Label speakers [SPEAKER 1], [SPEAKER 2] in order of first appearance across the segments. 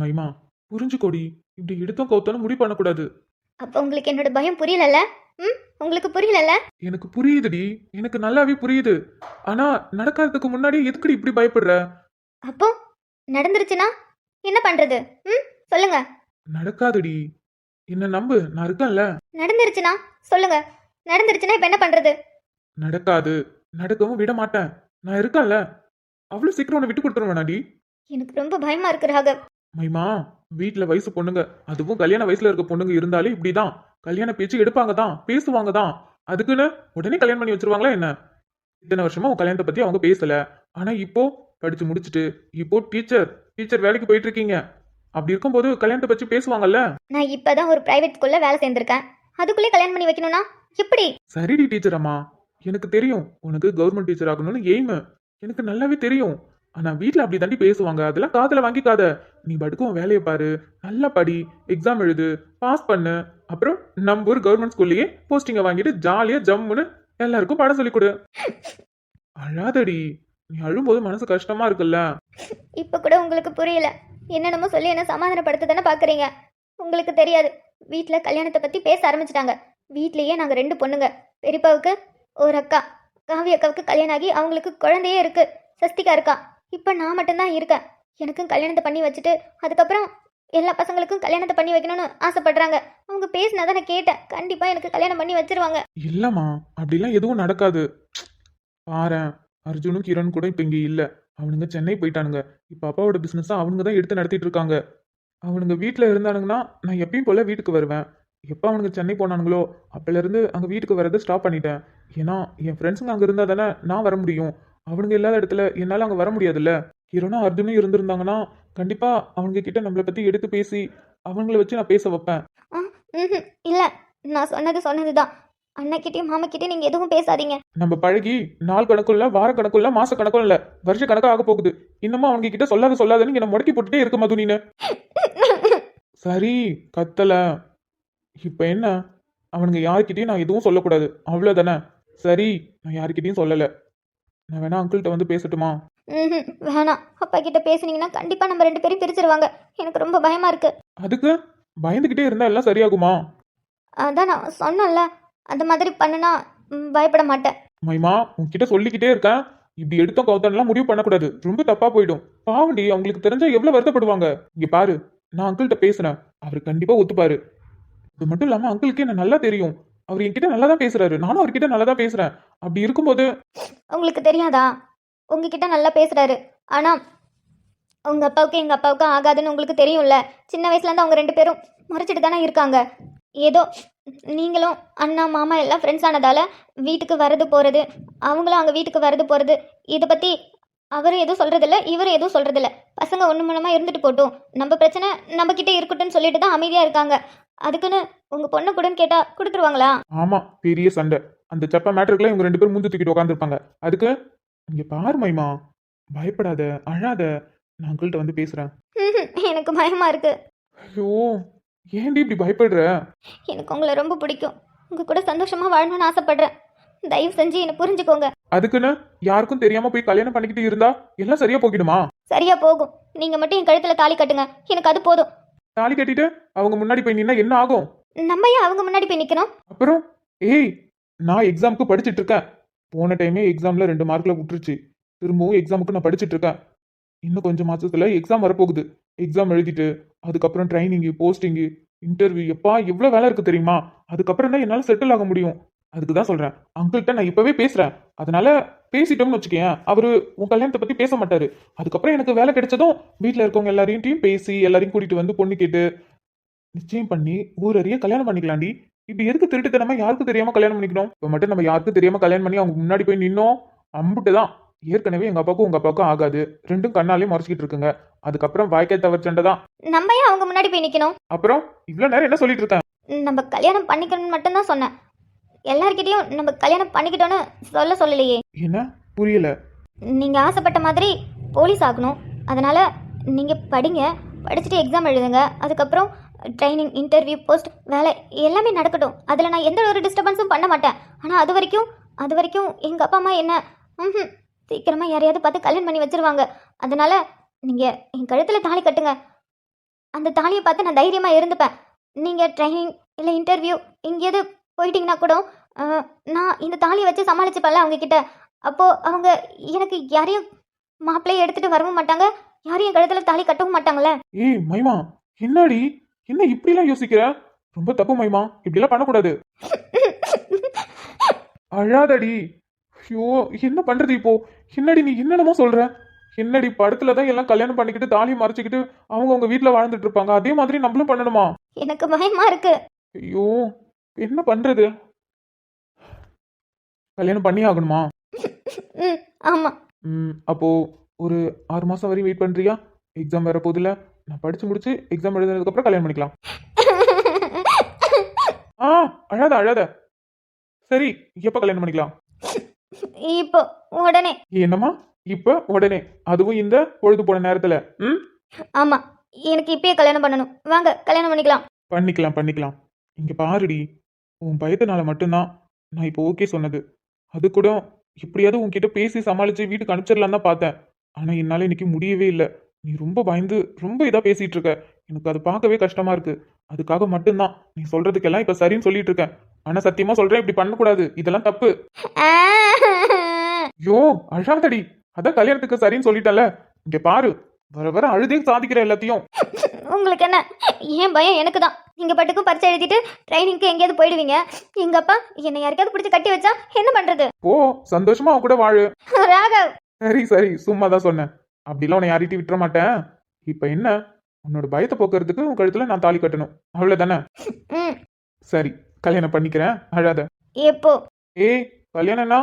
[SPEAKER 1] மைமா, புரிஞ்சுக்கோடி. இப்படி எடுத்தோம் கவுத்தோன்னு முடிவு பண்ணக்கூடாது.
[SPEAKER 2] அப்போ உங்களுக்கு என்னோட பயம் புரியலல்ல? ம் உங்களுக்கு புரியலல்ல?
[SPEAKER 1] எனக்கு புரியுதுடி. எனக்கு நல்லாவே புரியுது. ஆனா நடக்காததுக்கு முன்னாடி எதுக்குடி இப்படி பயப்படுற?
[SPEAKER 2] அப்போ நடந்துருச்சுன்னா என்ன பண்றது? ம் சொல்லுங்க.
[SPEAKER 1] நடக்காதுடி. என்ன நம்பு, நான் இருக்கேன்ல.
[SPEAKER 2] நடந்துருச்சுன்னா சொல்லுங்க. நடந்துருச்சுன்னா இப்போ என்ன பண்றது?
[SPEAKER 1] நடக்காது. நடக்கவும் விட மாட்டேன். நான் இருக்கேன்ல. அவ்வளவு சீக்கிரம் உன்னை விட்டு கொடுத்துருவேனாடி?
[SPEAKER 2] எனக்கு ரொம்ப பயமா இருக்கு ராகவ்.
[SPEAKER 1] மைமா, வீட்ல வயசு பொண்ணுங்க, அதுவும் கல்யாண வயசுல இருக்க பொண்ணுங்க இருந்தாலே இப்படிதான். கல்யாண பேச்சு எடுப்பாங்க தான், பேசுவாங்க தான். அதுக்குன்னு உடனே கல்யாணம் பண்ணி வச்சிருவாங்களா என்ன? இத்தனை வருஷமா உன் கல்யாணத்தை பத்தி அவங்க பேசல. ஆனா இப்போ படிச்சு முடிச்சுட்டு இப்போ டீச்சர் டீச்சர் வேலைக்கு போயிட்டு இருக்கீங்க. அப்படி இருக்கும்போது கல்யாணத்தை பத்தி பேசுவாங்கல்ல.
[SPEAKER 2] நான் இப்பதான் ஒரு பிரைவேட் ஸ்கூல்ல வேலை சேர்ந்திருக்கேன். அதுக்குள்ளே கல்யாணம் பண்ணி வைக்கணும்னா எப்படி?
[SPEAKER 1] சரிடி டீச்சர் அம்மா, எனக்கு தெரியும் உனக்கு கவர்மெண்ட் டீச்சர் ஆகணும்னு எய்ம். எனக்கு நல்லாவே தெரியும். ஆனா வீட்ல அப்படி தாண்டி பேசுவாங்க. அதெல்லாம் காதுல வாங்கிக்காத. நீ படுக்கும் உன் வேலையை பாரு. நல்லா படி, எக்ஸாம் எழுது, பாஸ் பண்ணு. அப்புறம் நம்ம ஊர் கவர்மெண்ட் ஸ்கூல்லயே போஸ்டிங்கை வாங்கிட்டு ஜாலியா ஜம்முன்னு எல்லாருக்கும் பாடம் சொல்லிக் கொடு. அழாதடி. நீ அழும்போது மனசு கஷ்டமா இருக்குல்ல.
[SPEAKER 2] இப்போ கூட உங்களுக்கு புரியல. என்னென்னமோ சொல்லி என்ன சமாதானப்படுத்த தானே பார்க்குறீங்க. உங்களுக்கு தெரியாது, வீட்டில் கல்யாணத்தை பற்றி பேச ஆரம்பிச்சிட்டாங்க. வீட்லேயே நாங்கள் 2 பொண்ணுங்க. பெரியப்பாவுக்கு ஒரு அக்கா, காவி அக்காவுக்கு கல்யாணம் ஆகி அவங்களுக்கு குழந்தையே இருக்கு. சஸ்திகா இருக்கா. இப்போ நான் மட்டும்தான் இருக்கேன். எனக்கும் கல்யாணத்தை பண்ணி வச்சுட்டு அதுக்கப்புறம் எல்லா பசங்களுக்கும் கல்யாணத்தை பண்ணி வைக்கணும்னு ஆசைப்படுறாங்க. அவங்க பேசினதை நான் கேட்டேன். கண்டிப்பாக எனக்கு கல்யாணம் பண்ணி வச்சிருவாங்க.
[SPEAKER 1] இல்லம்மா, அப்படிலாம் எதுவும் நடக்காது. பாரேன், அர்ஜுனும் கிரண் கூட இப்ப இங்க இல்ல. அவனுங்க சென்னை போயிட்டானுங்க. இப்ப அப்பாவோட பிசினஸ் அவனுங்க தான் எடுத்து நடத்திட்டு இருக்காங்க. அவனுங்க வீட்ல இருந்தானுங்கன்னா நான் எப்பயும் போல வீட்டுக்கு வருவேன். எப்ப அவனுங்க சென்னை போனானுங்களோ அப்பல இருந்து அங்க வீட்டுக்கு வரதை ஸ்டாப் பண்ணிட்டேன். ஏன்னா என் ஃப்ரெண்ட்ஸுங்க அங்க இருந்தா தானே நான் வர முடியும். அவனுங்க இல்லாத இடத்துல என்னால அங்க வர முடியாதுல்ல. கிரணும் அர்ஜுனும் இருந்திருந்தாங்கன்னா கண்டிப்பா அவனுங்க கிட்ட நம்மளை பத்தி எடுத்து பேசி அவங்கள வச்சு நான் பேச வைப்பேன்.
[SPEAKER 2] ஆ ம் இல்லை, நான் சொன்னது தான். அண்ணக்கிட்டையும் மாமாக்கிட்டையும் நீங்கள் எதுவும் பேசாதீங்க.
[SPEAKER 1] நம்ம பழகி நாள் கணக்கும் இல்ல, வார கணக்கும் இல்ல, மாச கணக்கும் இல்ல, வருஷ கணக்கா ஆக போகுது. இன்னமும் அவங்க கிட்ட சொல்லாதன்னு என்ன முடக்கி போட்டுட்டே இருக்க மது நீனு. சரி, கத்தல. இப்ப என்ன? அவனுங்க யாருக்கிட்டையும் நான் எதுவும் சொல்லக்கூடாது, அவ்வளவுதானே? சரி, நான் யாருக்கிட்டையும் சொல்லல. நான் வேணா அங்கிள்கிட்ட வந்து பேசட்டுமா?
[SPEAKER 2] ம் வேணாம். அப்பா கிட்ட பேசுனீங்கன்னா கண்டிப்பாக நம்ம 2 பேரும் பிரிச்சிருவாங்க. எனக்கு ரொம்ப பயமா இருக்கு.
[SPEAKER 1] அதுக்கு பயந்துகிட்டே இருந்தா எல்லாம் சரியாகுமா?
[SPEAKER 2] அதான் நான் சொன்னேன்ல, அந்த மாதிரி பண்ணுனா பயப்பட மாட்டேன்.
[SPEAKER 1] மைமா, உன்கிட்ட சொல்லிக்கிட்டே இருக்கேன். இப்படி எடுத்தோம் கவுத்தன்லாம் முடிவு பண்ணக்கூடாது. ரொம்ப தப்பா போயிடும். பாவண்டி, அவங்களுக்கு தெரிஞ்சா எவ்வளவு வருத்தப்படுவாங்க. இங்க பாரு, நான் அங்கிள்கிட்ட பேசுறேன். அவர் கண்டிப்பா ஒத்துப்பாரு. அது மட்டும் இல்லாம அங்கிளுக்கு என்ன நல்லா தெரியும். அவர் என்கிட்ட நல்லா தான் பேசுறாரு. நானும் அவர்கிட்ட நல்லா தான் பேசுறேன். அப்படி இருக்கும்போது
[SPEAKER 2] உங்களுக்கு தெரியாதா? உங்ககிட்ட நல்லா பேசுறாரு. ஆனா உங்க அப்பாவுக்கு எங்க அப்பாவுக்கும் ஆகாதுன்னு உங்களுக்கு தெரியும்ல. சின்ன வயசுல இருந்து அவங்க 2 பேரும் முறைச்சிட்டு தானே இருக்காங்க. ஏதோ நீங்களும் அண்ணா மாமா எல்லாம் ஃப்ரெண்ட்ஸ் ஆனதால வீட்டுக்கு வரது போறது, அவங்களும் அங்கே வீட்டுக்கு வரது போறது, இதை பத்தி அவரும் எதுவும் சொல்றதில்ல, இவரும் எதுவும் சொல்றதில்ல. பசங்க ஒன்று மூலமா இருந்துட்டு போட்டும், நம்ம பிரச்சனை நம்ம கிட்ட இருக்கட்டும்னு சொல்லிட்டு தான் அமைதியா இருக்காங்க. அதுக்குன்னு உங்க பொண்ணு கூடன்னு கேட்டா கொடுத்துருவாங்களா?
[SPEAKER 1] ஆமா, பெரிய சண்டை. அந்த சப்ப மேட்டருக்குள்ள இவங்க 2 பேரும் முந்து தூக்கிட்டு உட்காந்துருப்பாங்க. அதுக்கு இங்க பாரு மைமா, பயப்படாத, அழாத. நான் அங்கிள்கிட்ட வந்து பேசுறேன்.
[SPEAKER 2] எனக்கு பயமா இருக்கு.
[SPEAKER 1] ஐயோ, ஏன்டி இப்படி பயப்படுற?
[SPEAKER 2] எனக்கு உங்களை ரொம்ப பிடிக்கும். உங்க கூட சந்தோஷமா வாழணும்னு ஆசைப்படுறேன். தயவு செஞ்சு என்னை புரிஞ்சுக்கோங்க.
[SPEAKER 1] அதுக்குன்னு யாருக்கும் தெரியாம போய் கல்யாணம் பண்ணிக்கிட்டு இருந்தா எல்லாம் சரியா போகிடுமா?
[SPEAKER 2] சரியா போகும். நீங்க மட்டும் என் கழுத்துல தாலி கட்டுங்க, எனக்கு அது போதும்.
[SPEAKER 1] தாலி கட்டிட்டு அவங்க முன்னாடி போய் நின்னா என்ன ஆகும்?
[SPEAKER 2] நம்ம ஏன் அவங்க முன்னாடி போய் நிக்கணும்?
[SPEAKER 1] அப்புறம் ஏய், நான் எக்ஸாமுக்கு படிச்சிட்டு இருக்கேன். போன டைமே எக்ஸாம்ல 2 மார்க்ல விட்டுருச்சு. திரும்பவும் எக்ஸாமுக்கு நான் படிச்சிட்டு இருக்கேன். இன்னும் கொஞ்சம் மாசத்துல எக்ஸாம் வரப்போகுது. எக்ஸாம் எழுதிட்டு அதுக்கப்புறம் ட்ரைனிங்கு, போஸ்டிங்கு, இன்டர்வியூ, எப்பா எவ்வளவு வேலை இருக்கு தெரியுமா? அதுக்கப்புறம் தான் என்னால செட்டில் ஆக முடியும். அதுக்கு தான் சொல்றேன், அங்கிள்கிட்ட நான் இப்பவே பேசுறேன். அதனால பேசிட்டோம்னு வச்சுக்கேன், அவரு உன் கல்யாணத்தை பத்தி பேச மாட்டாரு. அதுக்கப்புறம் எனக்கு வேலை கிடைச்சதும் வீட்டுல இருக்கவங்க எல்லாரையும் பேசி எல்லாரையும் கூட்டிட்டு வந்து பொண்ணு கேட்டு நிச்சயம் பண்ணி ஊரறிய கல்யாணம் பண்ணிக்கலாம்டி. இப்படி எதுக்கு திருட்டுத்தனமா யாருக்கும் தெரியாம கல்யாணம் பண்ணிக்கணும்? இப்ப மட்டும் நம்ம யாருக்கும் தெரியாம கல்யாணம் பண்ணி அவங்க முன்னாடி போய் நின்னோம், அம்புட்டுதான். ஏற்கனவே எங்க அப்பாவுக்கும் உங்க அப்பாவுக்கும் ஆகாது. ரெண்டும் கண்ணாலே முறைச்சிக்கிட்டு இருக்குங்க. அதுக்கப்புறம் வாய்க்கால் தவறு சண்டை தான்.
[SPEAKER 2] நம்ம ஏன் அவங்க முன்னாடி போய் நிக்கணும்?
[SPEAKER 1] அப்புறம் இவ்வளவு நேரம் என்ன சொல்லிட்டு இருக்கேன்?
[SPEAKER 2] நம்ம கல்யாணம் பண்ணிக்கணும்னு மட்டும்தான் சொன்னேன். எல்லார்கிட்டயும் நம்ம கல்யாணம் பண்ணிக்கிட்டோன்னு சொல்லலையே.
[SPEAKER 1] என்ன புரியல?
[SPEAKER 2] நீங்க ஆசைப்பட்ட மாதிரி போலீஸ் ஆகணும். அதனால நீங்க படிங்க, படிச்சுட்டு எக்ஸாம் எழுதுங்க. அதுக்கப்புறம் ட்ரைனிங், இன்டர்வியூ, போஸ்ட், வேலை எல்லாமே நடக்கட்டும். அதில் நான் எந்த ஒரு டிஸ்டர்பன்ஸும் பண்ண மாட்டேன். ஆனால் அது வரைக்கும் எங்கள் அப்பா அம்மா என்ன சீக்கிரமாக யாரையாவது பார்த்து கல்யாணம் பண்ணி வச்சிருவாங்க. அதனால நீங்கள் என் கழுத்தில் தாலி கட்டுங்க. அந்த தாலியை பார்த்து நான் தைரியமாக இருந்துப்பேன். நீங்கள் ட்ரைனிங் இல்லை இன்டர்வியூ எங்கேயாவது போயிட்டீங்கன்னா கூட நான் இந்த தாலியை வச்சு சமாளிச்சுப்பேன்ல அவங்க கிட்ட. அப்போது அவங்க எனக்கு யாரையும் மாப்பிள்ளையை எடுத்துகிட்டு வரவும் மாட்டாங்க, யாரையும் கழுத்தில் தாலி கட்டவும் மாட்டாங்களே.
[SPEAKER 1] ஏய் மைமா, என்னடி என்ன இப்படிலாம் யோசிக்கிற? ரொம்ப தப்பு மைமா, இப்படிலாம் பண்ணக்கூடாது. அழாதடி. ஐயோ என்ன பண்றது இப்போ? என்னடி நீ என்னென்னமோ சொல்ற? என்னடி படத்துல தான் எல்லாம் கல்யாணம் பண்ணிக்கிட்டு தாலி மறைச்சிக்கிட்டு அவங்க வீட்டுல வாழ்ந்துட்டு இருப்பாங்க, அதே மாதிரி நம்மளும் பண்ணணுமா?
[SPEAKER 2] எனக்கு பயமா இருக்கு.
[SPEAKER 1] ஐயோ என்ன பண்றது? கல்யாணம் பண்ணி ஆகணுமா?
[SPEAKER 2] ஆமா.
[SPEAKER 1] அப்போ ஒரு 6 மாசம் வரையும் வெயிட் பண்றியா? எக்ஸாம் வர போதில்ல, நான் படிச்சு முடிச்சு எக்ஸாம் எழுதுனதுக்கு அப்புறம் கல்யாணம் பண்ணிக்கலாம். அழாத அழாத. சரி, எப்ப கல்யாணம் பண்ணிக்கலாம்?
[SPEAKER 2] இப்போ உடனே.
[SPEAKER 1] என்னம்மா இப்ப உடனே? அதுவும் இந்த பொழுது போன நேரத்துல?
[SPEAKER 2] ஆமா, எனக்கு இப்பயே கல்யாணம் பண்ணணும். வாங்க கல்யாணம் பண்ணிக்கலாம்.
[SPEAKER 1] பண்ணிக்கலாம் பண்ணிக்கலாம். இங்க பாருடி, உன் பயத்தினால மட்டும்தான் நான் இப்போ ஓகே சொன்னது. அது கூட எப்படியாவது உன்கிட்ட பேசி சமாளிச்சு வீட்டுக்கு அனுப்பிச்சிடலாம் தான் பார்த்தேன். ஆனா என்னால இன்னைக்கு முடியவே இல்லை. நீ ரொம்ப பயந்து ரொம்ப இதா பேசிட்டு இருக்க. எனக்கு அது பார்க்கவே கஷ்டமா இருக்கு. அதுக்காக மட்டும்தான் நீ சொல்றதுக்கெல்லாம் இப்ப சரின்னு சொல்லிட்டு இருக்கேன். ஆனா சத்தியமா சொல்றேன், இப்படி பண்ணக்கூடாது, இதெல்லாம் தப்பு. ஐயோ அழாதடி. அதான் கல்யாணத்துக்கு சரின்னு சொல்லிட்டல. இங்க பாரு, வர வர அழுதே சாதிக்கிற எல்லாத்தையும்.
[SPEAKER 2] உங்களுக்கு என்ன? ஏன் பயம் எனக்கு தான். நீங்க பட்டுக்கும் பரிச்சை எழுதிட்டு ட்ரைனிங்க்கு எங்கேயாவது போயிடுவீங்க. எங்க அப்பா என்னை யாருக்காவது பிடிச்சி கட்டி வச்சா என்ன பண்றது?
[SPEAKER 1] ஓ சந்தோஷமா அவன் கூட வாழு.
[SPEAKER 2] ராகவ்.
[SPEAKER 1] சரி சரி, சும்மா தான் சொன்னேன். அப்படிலாம் உன்னை யார்கிட்டயும் விட்டுற மாட்டேன். இப்ப என்ன, உன்னோட பயத்தை போக்குறதுக்கு உன் கழுத்துல நான் தாலி கட்டணும், அவ்வளவுதானே? சரி, கல்யாணம் பண்ணிக்கிறேன், அழாத.
[SPEAKER 2] எப்போ?
[SPEAKER 1] ஏய் கல்யாணம்னா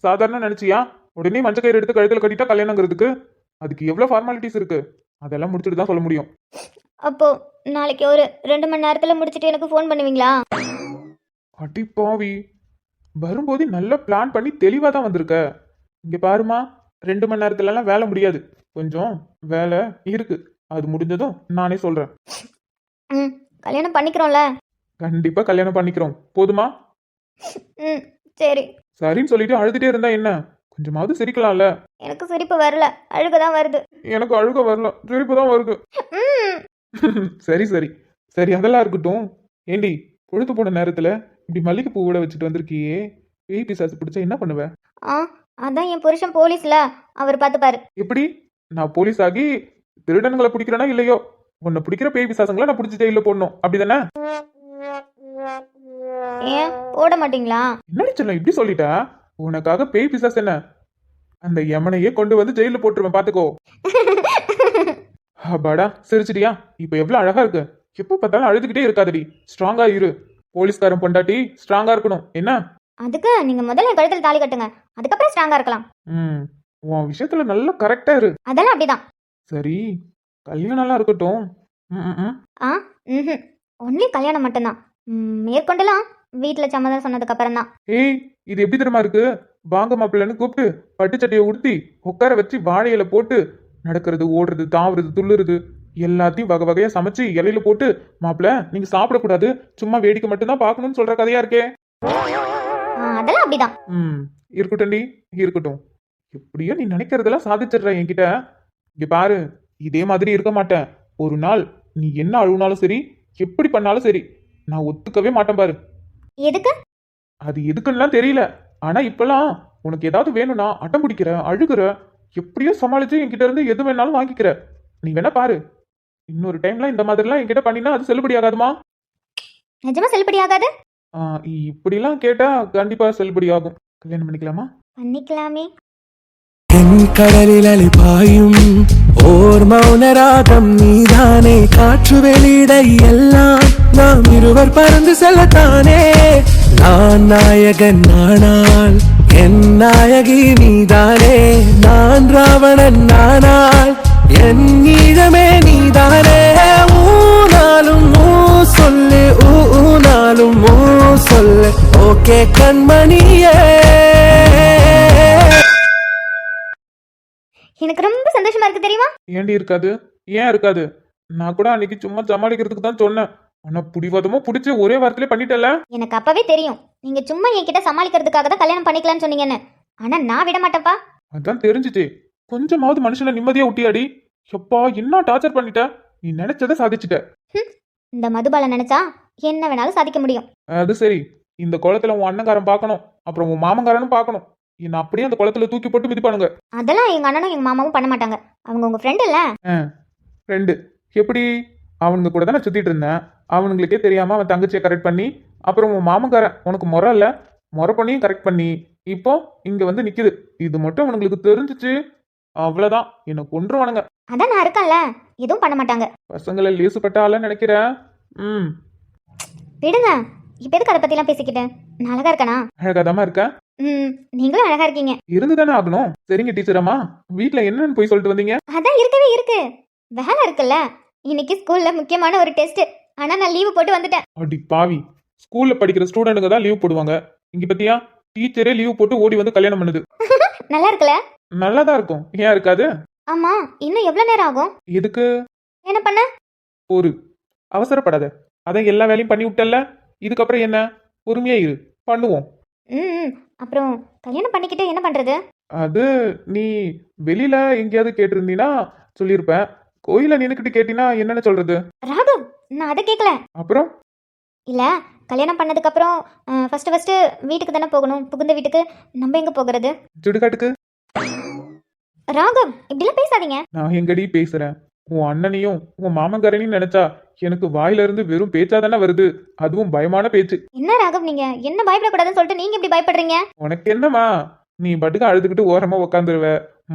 [SPEAKER 1] சாதாரண நினைச்சியா? உடனே மஞ்சள் கயிறு எடுத்து கழுத்துல கட்டிட்டா கல்யாணங்கிறதுக்கு அதுக்கு எவ்வளவு ஃபார்மாலிட்டிஸ் இருக்கு, அதெல்லாம் முடிச்சுட்டு தான் சொல்ல முடியும்.
[SPEAKER 2] அப்போ நாளைக்கு ஒரு 2 மணி நேரத்துல முடிச்சிட்டு எனக்கு ஃபோன் பண்ணுவீங்களா?
[SPEAKER 1] அடி பாவி, வரும்போது நல்லா பிளான் பண்ணி தெளிவா தான் வந்திருக்க. இங்க பாருமா, 2 மணி நேரத்துலலாம் வேலை முடியாது, கொஞ்சம் வேலை இருக்கு. அது முடிஞ்சதும் நானே சொல்றேன்.
[SPEAKER 2] கல்யாணம் பண்ணிக்கிறோம்ல?
[SPEAKER 1] கண்டிப்பா கல்யாணம் பண்ணிக்கிறோம், போதுமா?
[SPEAKER 2] சரி.
[SPEAKER 1] சரின்னு சொல்லிட்டு அழுதுட்டே இருந்தா என்ன? கொஞ்சமாவது சிரிக்கலாம்ல.
[SPEAKER 2] எனக்கு சிரிப்பு வரல, அழுகதான் வருது.
[SPEAKER 1] எனக்கு அழுக வரல, சிரிப்பு தான் வருது. சரி சரி சரி, அதெல்லாம் இருக்கட்டும். ஏண்டி பொழுது போன நேரத்துல இப்படி மல்லிகை பூ கூட வச்சுட்டு வந்திருக்கியே, பேய் பிசாசு பிடிச்சா என்ன பண்ணுவ?
[SPEAKER 2] அதான் என் புருஷன் போலீஸ்ல, அவர் பார்த்துப்பாரு.
[SPEAKER 1] எப்படி? நான் போலீஸ் ஆகி திருடன்களை பிடிக்கிறேனா இல்லையோ, உன்னை பிடிக்கிற பேய் பிசாசங்களை நான் பிடிச்சி ஜெயில போடணும், அப்படிதானே?
[SPEAKER 2] ஏன் போட மாட்டீங்களா?
[SPEAKER 1] என்னடி சொல்ல இப்படி சொல்லிட்டா? உனக்காக பேய் பிசாஸ் என்ன, அந்த யமனையே கொண்டு வந்து ஜெயில போட்டுருவேன், பாத்துக்கோ. அப்பாடா சிரிச்சிட்டியா? இப்ப எவ்வளவு அழகா இருக்கு. எப்ப பார்த்தாலும் அழுதுகிட்டே இருக்காதடி, ஸ்ட்ராங்கா இரு. போலீஸ்காரன் பொண்டாட்டி ஸ்ட்ராங்கா இருக்கணும், என்ன?
[SPEAKER 2] அதுக்கு நீங்க முதல்ல என் கழுத்துல தாலி கட்டுங்க, அதுக்கப்புறம் ஸ்ட்ராங்கா இருக்கலாம்.
[SPEAKER 1] உன் விஷயத்துல நல்லா கரெக்டா இரு.
[SPEAKER 2] அதெல்லாம் அப்படிதான்.
[SPEAKER 1] சரி, கல்யாணம்லாம் இருக்கட்டும்.
[SPEAKER 2] ஒன்லி கல்யாணம் மட்டும்தான். மேற்கொண்டெல்லாம் வீட்டுல சம்மதம் சொன்னதுக்கு அப்புறம் தான்.
[SPEAKER 1] ஏய் இது எப்படி தெரியுமா இருக்கு? வாங்க மாப்பிள்ளன்னு கூப்பிட்டு பட்டுச்சட்டையை உடுத்தி உட்கார வச்சு வாழையில போட்டு நடக்கிறது, ஓடுறது, தாவுறது, துள்ளுறது எல்லாத்தையும் வகை வகையா சமைச்சு இலையில போட்டு, மாப்பிள்ள நீங்க சாப்பிடக்கூடாது, சும்மா வேடிக்கை மட்டும்தான் பார்க்கணும்னு சொல்ற கதையா இருக்கே.
[SPEAKER 2] அதெல்லாம் அப்படிதான்.
[SPEAKER 1] இருக்கட்டும்டி இருக்கட்டும். எப்படியோ நீ நினைக்கிறதெல்லாம் சாதிச்சிடுற என்கிட்ட. இங்க பாரு, இதே மாதிரி இருக்க மாட்டேன். ஒரு நாள் நீ என்ன அழுவினாலும் சரி, எப்படி பண்ணாலும் சரி, நான் ஒத்துக்கவே மாட்டேன் பாரு.
[SPEAKER 2] எதுக்கு?
[SPEAKER 1] அது எதுக்குன்னு தெரியல. ஆனா இப்பெல்லாம் உனக்கு ஏதாவது வேணும்னா அடம் பிடிக்கிற, அழுகுற, எப்படியோ சமாளிச்சு என்கிட்ட இருந்து எது வேணாலும் வாங்கிக்கிற. நீ வேணா பாரு, இன்னொரு டைம்ல இந்த மாதிரிலாம் என்கிட்ட பண்ணினா அது செல்லுபடி ஆகாதுமா.
[SPEAKER 2] நிஜமா செல்லுபடி ஆகாது?
[SPEAKER 1] இப்படிலாம் கேட்டா கண்டிப்பா செல்லுபடி ஆகும். கல்யாணம் பண்ணிக்கலாமா?
[SPEAKER 2] பண்ணிக்கலாமே.
[SPEAKER 3] கடலில் அலிபாயும் ஓர் மௌனராகம் நீதானே, காற்று வெளியிட எல்லாம் நாம் இருவர் பறந்து செல்லத்தானே. நான் நாயகன் நானால் என் நாயகி நீதானே, நான் ராவணன் நானால் என் ஈழமே நீதானே. ஊனாலும் ஊ சொல்லு, ஊனாலும் ஊ சொல்லு, ஓகே கண்மணியே.
[SPEAKER 2] எனக்கு ரொம்ப சந்தோஷமா இருக்கு தெரியுமா?
[SPEAKER 1] ஏண்டி இருக்காது? ஏன் இருக்காது? நான் கூட அன்னைக்கு சும்மா சமாளிக்கிறதுக்கு தான் சொன்னேன். ஆனா புடிவாதமோ புடிச்சு ஒரே வாரத்திலே பண்ணிட்டல.
[SPEAKER 2] எனக்கு அப்பவே தெரியும் நீங்க சும்மா என்கிட்ட சமாளிக்கிறதுக்காக தான் கல்யாணம் பண்ணிக்கலாம்னு சொன்னீங்கன்னு. ஆனா நான் விட மாட்டேன்ப்பா.
[SPEAKER 1] அதான் தெரிஞ்சிச்சு. கொஞ்சமாவது மனுஷனை நிம்மதியா விட்டியாடி. எப்பா என்ன டார்ச்சர் பண்ணிட்ட. நீ நினைச்சதை சாதிச்சுட்ட.
[SPEAKER 2] இந்த மதுபாலை நினைச்சா என்ன வேணாலும் சாதிக்க முடியும்.
[SPEAKER 1] அது சரி, இந்த குளத்துல உன் அண்ணங்காரன் பார்க்கணும், அப்புறம் உன் மாமங்காரனும் பார்க்கணும். என்ன அப்படியே அந்த குளத்துல தூக்கி போட்டு மிதிப்பானுங்க.
[SPEAKER 2] அதெல்லாம் எங்க அண்ணனும் எங்க மாமாவும் பண்ண மாட்டாங்க. அவங்க உங்க ஃப்ரெண்ட் இல்ல.
[SPEAKER 1] ஃப்ரெண்டு எப்படி? அவனுங்க கூட தானே சுத்திட்டு இருந்தேன். அவனுங்களுக்கே தெரியாம அவன் தங்கச்சியை கரெக்ட் பண்ணி, அப்புறம் உன் மாமங்காரன் உனக்கு முறை இல்ல, முறை பண்ணியும் கரெக்ட் பண்ணி, இப்போ இங்க வந்து நிக்குது. இது மட்டும் அவனுங்களுக்கு தெரிஞ்சிச்சு, அவ்வளவுதான், என்ன கொன்றுவானுங்க.
[SPEAKER 2] அதான் நான் இருக்கேன்ல, எதுவும் பண்ண மாட்டாங்க.
[SPEAKER 1] பசங்களை லேசுப்பட்டால நினைக்கிறேன்.
[SPEAKER 2] விடுங்க, இப்ப எதுக்கு அதை பத்திலாம் பேசிக்கிட்டு? நான் அழகா இருக்கனா?
[SPEAKER 1] அழகாதாமா இருக்க.
[SPEAKER 2] நீங்களும் அழகா இருக்கீங்க.
[SPEAKER 1] இருந்துதானே ஆகணும். சரிங்க டீச்சரம்மா, வீட்டுல என்னன்னு போய் சொல்லிட்டு வந்தீங்க?
[SPEAKER 2] அதான் இருக்கவே இருக்கு, வேலை இருக்குல்ல. இன்னைக்கு ஸ்கூல்ல முக்கியமான ஒரு டெஸ்ட், ஆனா நான் லீவு போட்டு வந்துட்டேன்.
[SPEAKER 1] அடி பாவி, ஸ்கூல்ல படிக்கிற ஸ்டூடெண்ட்டுங்க தான் லீவ் போடுவாங்க. இங்க பத்தியா, டீச்சரே லீவ் போட்டு ஓடி வந்து கல்யாணம் பண்ணுது.
[SPEAKER 2] நல்லா இருக்குல்ல?
[SPEAKER 1] நல்லாதான் இருக்கும், ஏன் இருக்காது?
[SPEAKER 2] ஆமா, இன்னும் எவ்வளவு நேரம் ஆகும்?
[SPEAKER 1] எதுக்கு?
[SPEAKER 2] என்ன பண்ண?
[SPEAKER 1] ஒரு அவசரப்படாத, அதான் எல்லா வேலையும் பண்ணி விட்டல்ல, இதுக்கப்புறம் என்ன, பொறுமையா இரு, பண்ணுவோம்.
[SPEAKER 2] அப்புறம் கல்யாணம் பண்ணிக்கிட்டு என்ன பண்றது?
[SPEAKER 1] அது நீ வெளியில எங்கேயாவது கேட்டிருந்தீனா சொல்லியிருப்பேன். கோயில நின்னுக்கிட்டு கேட்டினா என்னன்னு சொல்றது?
[SPEAKER 2] ராகவ், நான் அதை கேட்கல.
[SPEAKER 1] அப்புறம்
[SPEAKER 2] இல்ல, கல்யாணம் பண்ணதுக்கு அப்புறம் ஃபர்ஸ்ட் வீட்டுக்கு தானே போகணும். புகுந்த வீட்டுக்கு நம்ம எங்க போகிறது?
[SPEAKER 1] சுடுகாட்டுக்கு.
[SPEAKER 2] ராகவ், இப்படிலாம் பேசாதீங்க.
[SPEAKER 1] நான் எங்கடி பேசுறேன்? உன் அண்ணனையும் உன் மாமங்காரனையும் நினைச்சா எனக்கு வாயில இருந்து வெறும் பேச்சா தானே வருது, அதுவும் பயமான பேச்சு.
[SPEAKER 2] என்ன ராகவ், நீங்க என்ன பயப்படக்கூடாதுன்னு சொல்லிட்டு நீங்க இப்படி பயப்படுறீங்க?
[SPEAKER 1] உனக்கு என்னமா, நீ பட்டுக்கு அழுதுகிட்டு ஓரமா உக்காந்துருவ,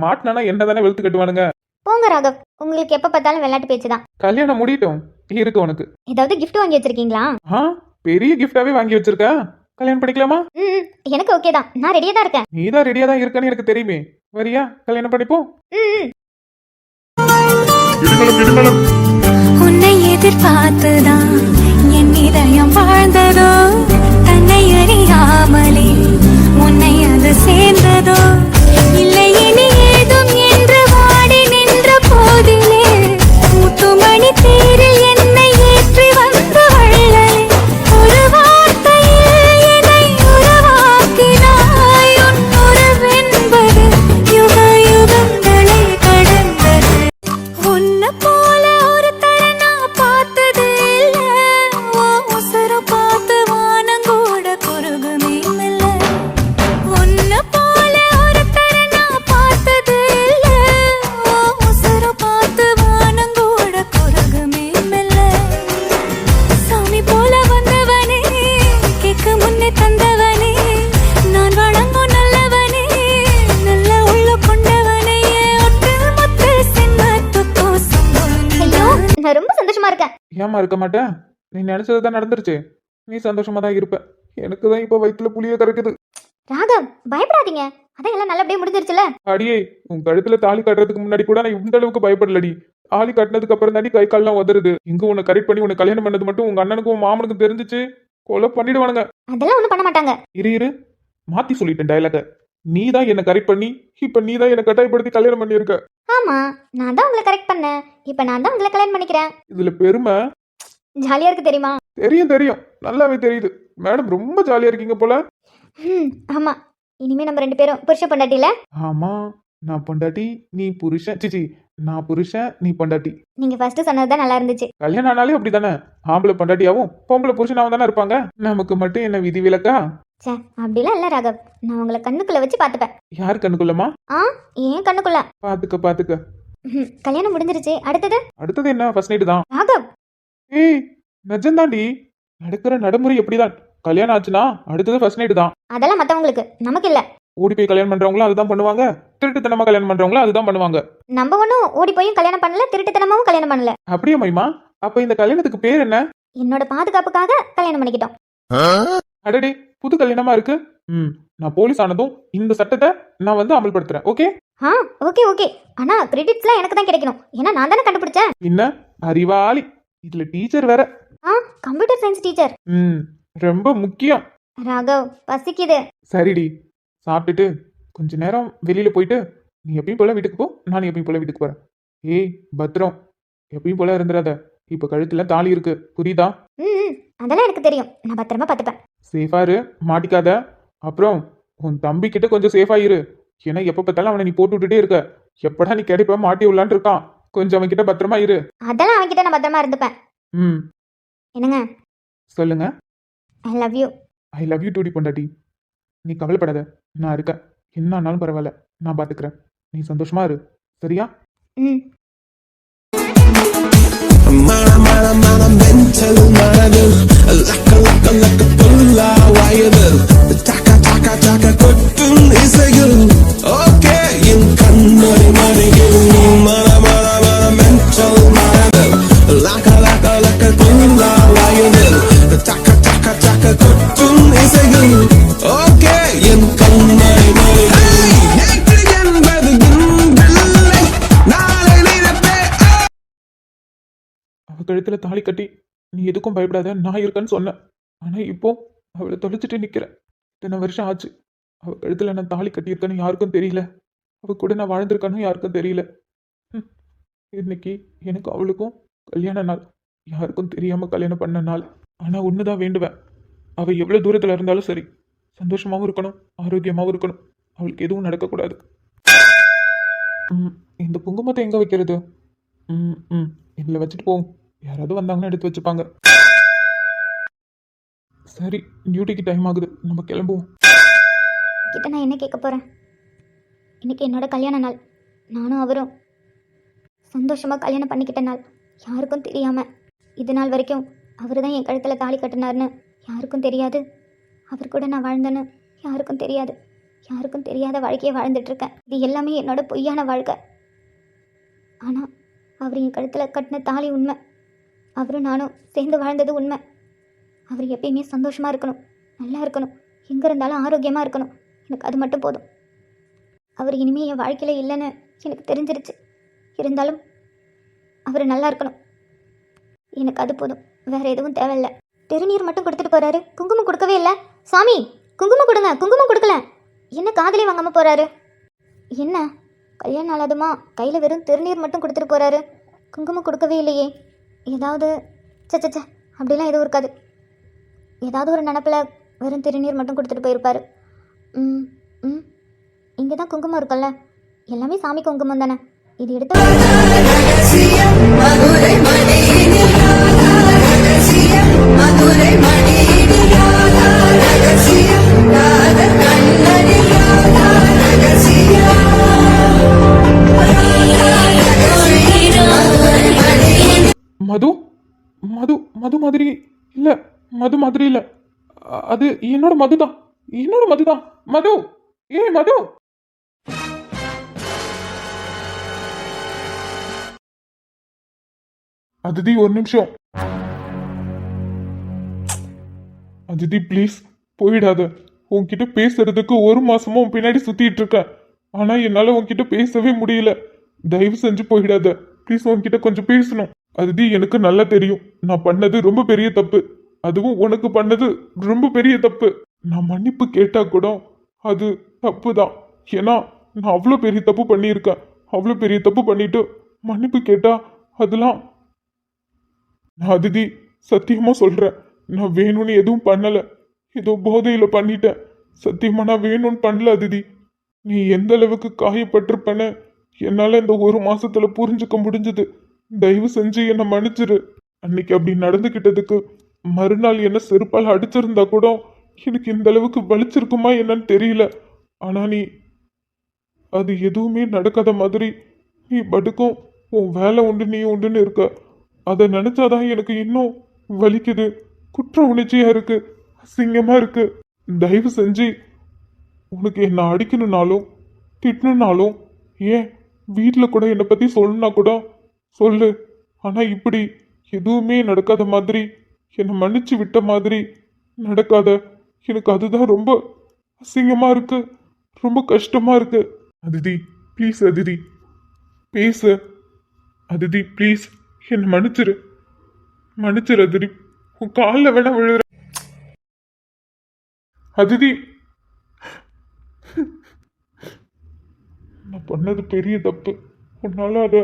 [SPEAKER 1] மாட்டினானா என்ன தானே வெளுத்து கட்டுவானுங்க.
[SPEAKER 2] போங்க ராகவ், உங்களுக்கு எப்ப பார்த்தாலும் விளையாட்டு பேச்சு தான்.
[SPEAKER 1] கல்யாணம் முடியட்டும், இருக்கு உனக்கு.
[SPEAKER 2] ஏதாவது gift வாங்கி வச்சிருக்கீங்களா?
[SPEAKER 1] பெரிய கிஃப்டாவே வாங்கி வச்சிருக்க. கல்யாணம் பண்ணிக்கலாமா?
[SPEAKER 2] எனக்கு ஓகே தான், நான் ரெடியா தான் இருக்கேன்.
[SPEAKER 1] நீ தான் ரெடியா தான் இருக்கன்னு எனக்கு தெரியுமே. வரியா? கல்யாணம் பண்ணிப்போம்.
[SPEAKER 4] உன்னை எதிர்பார்த்துதான் என் இதயம் வாழ்ந்ததோ, தன்னை அறியாமலே உன்னை அது சேர்ந்ததோ, இல்லை இனி ஏதும் என்று வாடி நின்ற போதிலே முத்துமணி தேரில் என்னை ஏற்றி வந்த வள்ளலே, ஒரு வார்த்தையில் என்னை உருவாக்கினாய், உன் உறவென்பது யுக யுகங்களை கடந்தது. உன்னை போல ஒரு தர நான் பார்த்தது இல்ல, உசுர பார்த்து வானங்கூட குறுகுமே மெல்ல. உன்னை போல ஒரு தர நான் பார்த்தது இல்ல, உசுர பார்த்து வானங்கூட குறுகுமே மெல்ல. சாமி போல வந்தவனே, கேட்க முன்னே தந்தவனே, நான் வணங்கும் நல்லவனே, நல்ல உள்ள கொண்டவனே, ஒட்டு மொத்த சென்மத்துக்கோ
[SPEAKER 2] ஐயோ, நான் ரொம்ப சந்தோஷமா இருக்கேன்.
[SPEAKER 1] ஏமா இருக்க மாட்டேன்? நீ நினைச்சதுதான் நடந்துருச்சு. நீ சந்தோஷமா தான் இருப்ப. எனக்கு தான் இப்ப வயிற்றுல புளிய கறக்குது.
[SPEAKER 2] ராகவ், பயப்படாதீங்க, அதான் எல்லாம் நல்லபடியா முடிஞ்சிருச்சுல.
[SPEAKER 1] அடியே, உன் கழுத்துல தாலி கட்டுறதுக்கு முன்னாடி கூட நான் இந்த அளவுக்கு பயப்படலடி. தாலி கட்டினதுக்கு அப்புறம் தாண்டி கை கால்லாம் உதறுது. இங்க உன்னை கரெக்ட் பண்ணி உன்னை கல்யாணம் பண்ணது மட்டும் உங்க அண்ணனுக்கும் உன் மாமனுக்கும் தெரிஞ்சிச்சு, கொலை பண்ணிடுவானுங்க.
[SPEAKER 2] அதெல்லாம் ஒண்ணும் பண்ண மாட்டாங்க.
[SPEAKER 1] இரு மாத்தி சொல்லிட்டேன் டைலாக. நீ தான் என்ன கரெக்ட் பண்ணி, இப்ப நீ தான் என்ன கட்டாயப்படுத்தி கல்யாணம் பண்ணியிருக்க.
[SPEAKER 2] ஆமா, நான் தான் உங்களை கரெக்ட் பண்ணேன், இப்ப நான் தான் உங்களை கல்யாணம் பண்ணிக்கிறேன்.
[SPEAKER 1] இதுல பெருமை
[SPEAKER 2] ஜாலியா இருக்கு தெரியுமா?
[SPEAKER 1] தெரியும், நல்லாவே தெரியுது. மேடம் ரொம்ப ஜாலியா இருக்கீங்க போல.
[SPEAKER 2] ஆமா, இனிமே நம்ம ரெண்டு பேரும் புருஷ பொண்டாட்டில.
[SPEAKER 1] ஆமா, நான் பொண்டாட்டி நீ புருஷன், சிச்சி நான் புருஷன் நீ பொண்டாட்டி.
[SPEAKER 2] நீங்க ஃபர்ஸ்ட் சொன்னதுதான் நல்லா இருந்துச்சு.
[SPEAKER 1] கல்யாணம் ஆனாலே அப்படிதானே, ஆம்பளை பொண்டாட்டியாவும் பொம்பளை புருஷனாவும் தானே இருப்பாங்க. நமக்கு மட்டும் என்ன விதி விலக்கா?
[SPEAKER 2] சே, அப்படிலாம் இல்ல ராகவ், நான் உங்களை கண்ணுக்குள்ள வச்சு பார்த்துப்பேன்.
[SPEAKER 1] யார் கண்ணுக்குள்ளமா?
[SPEAKER 2] ஏன் கண்ணுக்குள்ள.
[SPEAKER 1] பாத்துக்க.
[SPEAKER 2] கல்யாணம் முடிஞ்சிருச்சு, அடுத்தது
[SPEAKER 1] என்ன? ஃபர்ஸ்ட் நைட் தான்.
[SPEAKER 2] ராகவ்,
[SPEAKER 1] ஏய் நிஜம்தாண்டி, நடக்கிற நடைமுறை எப்படிதான். கல்யாணம் ஆச்சுன்னா அடுத்தது ஃபர்ஸ்ட் நைட் தான்.
[SPEAKER 2] அதெல்லாம் மத்தவங்களுக்கு, நமக்கு இல்ல.
[SPEAKER 1] ஓடி போய் கல்யாணம் பண்றவங்களும் அதுதான் பண்ணுவாங்க, திருட்டுத்தனமா கல்யாணம் பண்றவங்களும் அதுதான் பண்ணுவாங்க.
[SPEAKER 2] நம்ம ஒன்னும் ஓடி போயும் கல்யாணம் பண்ணல, திருட்டுத்தனமாவும் கல்யாணம் பண்ணல.
[SPEAKER 1] அப்படியே மைமா, அப்ப இந்த கல்யாணத்துக்கு பேர் என்ன?
[SPEAKER 2] என்னோட பாதுகாப்புக்காக கல்யாணம் பண்ணிக்கிட்டோம்.
[SPEAKER 1] அடடே, புது கல்யாணமா இருக்கு. நான் போலீஸ் ஆனதும் இந்த சட்டத்தை நான் வந்து அமல்படுத்துறேன். ஓகே?
[SPEAKER 2] ஓகே. ஆனா கிரெடிட்ஸ்லாம் எனக்கு தான் கிடைக்கணும், ஏன்னா நான் தானே கண்டுபிடிச்சேன்.
[SPEAKER 1] என்ன அறிவாளி, இதுல டீச்சர் வேற.
[SPEAKER 2] Computer science teacher.
[SPEAKER 1] ரொம்ப முக்கியம்.
[SPEAKER 2] ராகவ், பசிக்குது.
[SPEAKER 1] சரிடி, சாப்பிட்டுட்டு கொஞ்ச நேரம் வெளியில போயிட்டு நீ எப்பயும் போல வீட்டுக்கு போ, நான் எப்பயும் போல வீட்டுக்கு போறேன். ஏய் பத்திரம், எப்பயும் போல இருந்துடாத. இப்ப கழுத்துல தாலி இருக்கு, புரியுதா?
[SPEAKER 2] அதெல்லாம் எனக்கு தெரியும், நான் பத்திரமா பார்த்துப்பேன்.
[SPEAKER 1] சேஃபா இரு, மாட்டிக்காத. அப்புறம் உன் தம்பி கிட்ட கொஞ்சம் சேஃபா இரு, ஏன்னா எப்ப பார்த்தாலும் அவனை நீ போட்டு விட்டுட்டே இருக்க. எப்படா நீ கிடைப்ப மாட்டி விடலான்னு இருக்கான். கொஞ்சம் அவன்கிட்ட பத்திரமா இரு.
[SPEAKER 2] அதெல்லாம் அவன்கிட்ட நான் பத்திரமா இருந்துப்பேன்.
[SPEAKER 1] ம்.
[SPEAKER 2] என்னங்க,
[SPEAKER 1] சொல்லுங்க.
[SPEAKER 2] I love you.
[SPEAKER 1] I love you டூடி பொண்டாட்டி. நீ கவலைப்படாத, நான் இருக்கேன். என்ன ஆனாலும் பரவாயில்ல, நான் பார்த்துக்கிறேன். நீ சந்தோஷமா இரு, சரியா?
[SPEAKER 2] ம்.
[SPEAKER 3] mental marathon like a pulla wire taka taka taka kottun isayul okay in kannari marigil mara mental marathon like a pulla wire taka taka taka kottun isayul okay in kannari marigil nekligen badugin billai naalai nirappe
[SPEAKER 1] அவ கழுத்துல தாலி கட்டி நீ எதுக்கும் பயப்படாத, நான் இருக்கேன்னு சொன்னேன். ஆனா இப்போ அவளை தொலைச்சிட்டு நிக்கிறேன். இத்தனை வருஷம் ஆச்சு. அவ கழுத்துல நான் தாலி கட்டியிருக்கேன்னு யாருக்கும் தெரியல. அவ கூட நான் வாழ்ந்திருக்கானும் யாருக்கும் தெரியல. ம். இன்னைக்கு எனக்கு அவளுக்கும் கல்யாண நாள். யாருக்கும் தெரியாம கல்யாணம் பண்ண நாள். ஆனா ஒண்ணுதான் வேண்டுவேன். அவ எவ்வளவு தூரத்துல இருந்தாலும் சரி, சந்தோஷமாவும் இருக்கணும், ஆரோக்கியமாவும் இருக்கணும். அவளுக்கு எதுவும் நடக்கக்கூடாது. ம். இந்த குங்குமத்தை எங்க வைக்கிறது? ம் ம் இதில் வச்சுட்டு போவோம். யாராவது வந்தாங்கன்னா எடுத்து வச்சுப்பாங்க. சரி, டியூட்டிக்கு டைம் ஆகுது, நம்ம கிளம்புவோம்.
[SPEAKER 2] கிட்ட நான் என்ன கேட்க போகிறேன்? இன்னைக்கு என்னோட கல்யாண நாள். நானும் அவரும் சந்தோஷமாக கல்யாணம் பண்ணிக்கிட்ட நாள். யாருக்கும் தெரியாமல் இது நாள் வரைக்கும் அவர் தான் என் கழுத்தில் தாலி கட்டினார்னு யாருக்கும் தெரியாது. அவர் கூட நான் வாழ்ந்தேன்னு யாருக்கும் தெரியாது. யாருக்கும் தெரியாத வாழ்க்கையை வாழ்ந்துட்டுருக்கேன். இது எல்லாமே என்னோட பொய்யான வாழ்க்கை. ஆனால் அவர் என் கழுத்தில் கட்டின தாலி உண்மை. அவரும் நானும் சேர்ந்து வாழ்ந்தது உண்மை. அவர் எப்பயுமே சந்தோஷமாக இருக்கணும், நல்லா இருக்கணும், எங்கே இருந்தாலும் ஆரோக்கியமாக இருக்கணும். எனக்கு அது மட்டும் போதும். அவர் இனிமேல் என் வாழ்க்கையில் இல்லைன்னு எனக்கு தெரிஞ்சிருச்சு. இருந்தாலும் அவர் நல்லா இருக்கணும். எனக்கு அது போதும், வேறு எதுவும் தேவையில்லை. திருநீர் மட்டும் கொடுத்துட்டு போகிறாரு, குங்குமம் கொடுக்கவே இல்லை. சாமி, குங்குமம் கொடுங்க. குங்குமம் கொடுக்கல. என்ன காதலே வாங்காமல் போகிறாரு? என்ன கல்யாணம் ஆளாதுமா? கையில் வெறும் திருநீர் மட்டும் கொடுத்துட்டு போகிறாரு, குங்குமம் கொடுக்கவே இல்லையே. ஏதாவது சச்ச அப்படிலாம் எதுவும் இருக்காது. ஏதாவது ஒரு நினப்பில் வெறும் திருநீர் மட்டும் கொடுத்துட்டு போயிருப்பாரு. ம் ம் இங்கே தான் குங்குமம் இருக்குல்ல, எல்லாமே சாமி குங்குமம் தானே. இது எடுத்து
[SPEAKER 1] மது மது மது மாதிரி இல்ல, மது மாதிரி இல்ல. அது என்னோட மதுதான், என்னோட மதுதான். மது, ஏ மது. அதிதி ஒரு நிமிஷம். அதிதி ப்ளீஸ் போயிடாத. உன்கிட்ட பேசுறதுக்கு ஒரு மாசமா உன் பின்னாடி சுத்திட்டு இருக்கேன். ஆனா என்னால உன்கிட்ட பேசவே முடியல. தயவு செஞ்சு போயிடாத ப்ளீஸ். உன்கிட்ட கொஞ்சம் பேசணும். அதிதி எனக்கு நல்லா தெரியும் நான் பண்ணது ரொம்ப பெரிய தப்பு. அதுவும் உனக்கு பண்ணது ரொம்ப பெரிய தப்பு. நான் மன்னிப்பு கேட்டா கூட அது தப்பு தான். ஏன்னா நான் அவ்வளோ பெரிய தப்பு பண்ணியிருக்கேன். அவ்வளோ பெரிய தப்பு பண்ணிட்டு மன்னிப்பு கேட்டா அதெல்லாம். நான் அதிதி சத்தியமா சொல்றேன், நான் வேணும்னு எதுவும் பண்ணல. ஏதோ போதையில பண்ணிட்டேன். சத்தியமா நான் வேணும்னு பண்ணல அதிதி. நீ எந்த அளவுக்கு காயப்பட்டிருப்பேன்னு என்னால இந்த ஒரு மாசத்துல புரிஞ்சுக்க முடிஞ்சது. தயவு செஞ்சு என்னை மன்னிச்சிரு. அன்னைக்கு அப்படி நடந்துகிட்டதுக்கு மறுநாள் என்ன செருப்பால் அடிச்சிருந்தா கூட எனக்கு இந்த அளவுக்கு வலிச்சிருக்குமா என்னன்னு தெரியல. ஆனா நீ அது எதுவுமே நடக்காத மாதிரி நீ படுக்கும் உன் வேலை உண்டு நீ உண்டுன்னு இருக்க. அதை நினைச்சாதான் எனக்கு இன்னும் வலிக்குது. குற்ற உணர்ச்சியா இருக்கு, அசிங்கமா இருக்கு. தயவு செஞ்சு உனக்கு என்ன அடிக்கணும்னாலும் திட்டணும்னாலும், ஏன் வீட்டில் கூட என்னை பத்தி சொல்லணும்னா கூட சொல்லு. ஆனா இப்படி எதுவுமே நடக்காத மாதிரி என்னை மன்னிச்சு விட்ட மாதிரி நடக்காத. எனக்கு அதுதான் ரொம்ப அசிங்கமா இருக்கு, ரொம்ப கஷ்டமா இருக்கு. அதிதி ப்ளீஸ், அதிதி பேசு. அதிதி ப்ளீஸ் என்னை மன்னிச்சிரு, மன்னிச்சிரு அதிதி. உன் காலில் வேணா விழுற. அதிதி நான் பண்ணது பெரிய தப்பு. உன்னால அதை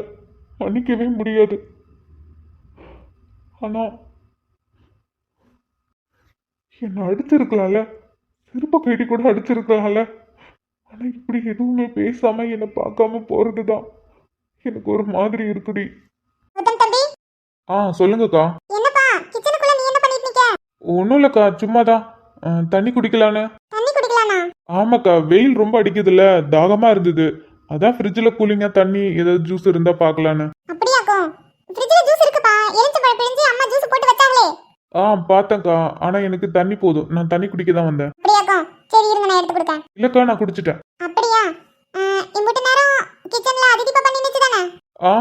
[SPEAKER 1] மன்னிக்கவே முடியாது. ஆனா என்னை அடிச்சிருக்கலாம்ல, சிறப்ப கைடி கூட அடிச்சிருக்கலாம்ல. ஆனா இப்படி எதுவுமே பேசாம என்னை பார்க்காம போறதுதான் எனக்கு ஒரு மாதிரி இருக்குடி.
[SPEAKER 2] உத்தம் தம்பி,
[SPEAKER 1] சொல்லுங்கக்கா.
[SPEAKER 2] என்னப்பா கிச்சனுக்குள்ள நீ என்ன பண்ணிட்டு நிக்க?
[SPEAKER 1] ஒன்றும் இல்லைக்கா, சும்மாதான் தண்ணி குடிக்கலான்னு.
[SPEAKER 2] தண்ணி குடிக்கலானா?
[SPEAKER 1] ஆமாக்கா, வெயில் ரொம்ப அடிக்குதுல்ல, தாகமா இருந்தது. அதான் ஃப்ரிட்ஜில் கூலிங்கா தண்ணி ஏதாவது ஜூஸ் இருந்தா பார்க்கலான்னு.
[SPEAKER 2] அப்படியாக்கும்? ஃப்ரிட்ஜ்ல ஜூஸ் இருக்குப்பா. எலுமிச்சம்பழம் பிழிஞ்சு அம்மா ஜூஸ் போட்டு வச்சாங்களே.
[SPEAKER 1] பார்த்தேன்க்கா, ஆனா எனக்கு தண்ணி போதும். நான் தண்ணி குடிக்க தான் வந்தேன்.
[SPEAKER 2] அப்படியாக்கும்? சரி இருங்க, நான் எடுத்து கொடுக்கேன்.
[SPEAKER 1] இல்லக்கா, நான் குடிச்சிட்டேன்.
[SPEAKER 2] அப்படியா? இம்புட்டு நேரம் கிச்சன்ல அதிதிப்பா பண்ணி நிச்சுதானே?
[SPEAKER 1] ஆ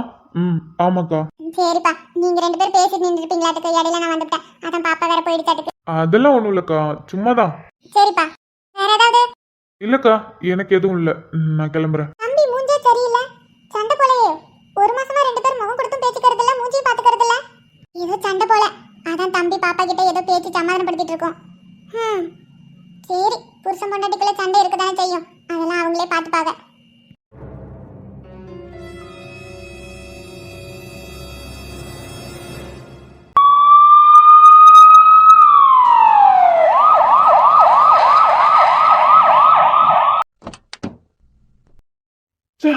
[SPEAKER 1] ஆமாக்கா.
[SPEAKER 2] சரிப்பா, நீங்க ரெண்டு பேரும் பேசிட்டு நின்றுப்பீங்களாட்டுக்கு, இடையில நான் வந்துட்டேன். அதான் பாப்பா வேற போயிடுச்சாட்டுக்கு.
[SPEAKER 1] அதெல்லாம் ஒன்றும் இல்லக்கா, சும்மாதான்.
[SPEAKER 2] சரிப்பா, வேற ஏதாவது?
[SPEAKER 1] இல்லக்கா, எனக்கு எதுவும் இல்லை. நான் கிளம்புறேன்.
[SPEAKER 2] தம்பி மூஞ்சே சரியில்லை, சண்டை போலயே. ஒரு மாசமா ரெண்டு பேரும் முகம் கொடுத்தும் பேசிக்கிறது இல்ல, மூஞ்சியும் பாத்துக்கிறது இல்ல. ஏதோ சண்டை போல. அதான் தம்பி பாப்பா கிட்ட ஏதோ பேச்சு சமாதானப்படுத்திட்டு இருக்கோம். சரி, புருஷன் பொண்டாட்டிக்குள்ள சண்டை இருக்கதானே செய்யும். அதெல்லாம் அவங்களே பாத்துப்பாங்க.
[SPEAKER 1] ச்சே,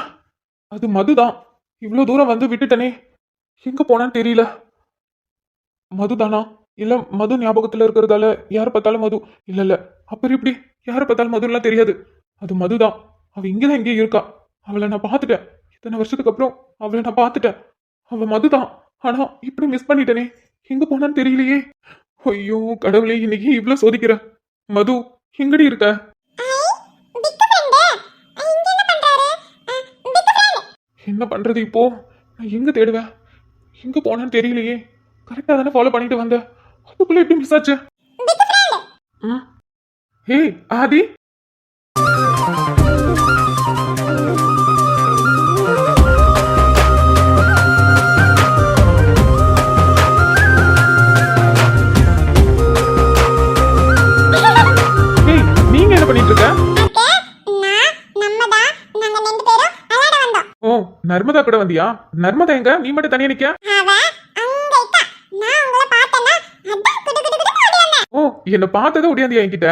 [SPEAKER 1] அது மதுதான். இவ்வளோ தூரம் வந்து விட்டுட்டனே, எங்க போனான்னு தெரியல. மதுதானா? இல்ல மது ஞாபகத்துல இருக்கிறதால யார பார்த்தாலும் மது. இல்ல அப்புறம் எப்படி யார பார்த்தாலும் மதுலாம் தெரியாது. அது மதுதான். அவ இங்கதான் எங்கேயும் இருக்கா. அவளை நான் பார்த்துட்டேன். இத்தனை வருஷத்துக்கு அப்புறம் அவளை நான் பார்த்துட்டேன். அவ மதுதான். ஆனா இப்படி மிஸ் பண்ணிட்டனே, எங்க போனான்னு தெரியலையே. ஐயோ கடவுளே, இன்னைக்கு இவ்வளவு சோதிக்கிற. மது எங்கடி இருக்க? என்ன பண்றது இப்போ? நான் எங்க தேடுவேன்? எங்க போனான்னு தெரியலையே. கரெக்டா தானே ஃபாலோ பண்ணிட்டு வந்தேன். அதுக்குள்ள எப்படி மிஸ் ஆச்சு? ஹே ஆதி, நீங்க என்ன பண்ணிட்டு இருக்க? ஓ, நர்மதா கூட வந்தியா? நர்மதா எங்க? நீ மட்டும் தனியா நிக்க? ஓ, என்ன பார்த்தத ஓடியாந்தியா என்கிட்ட?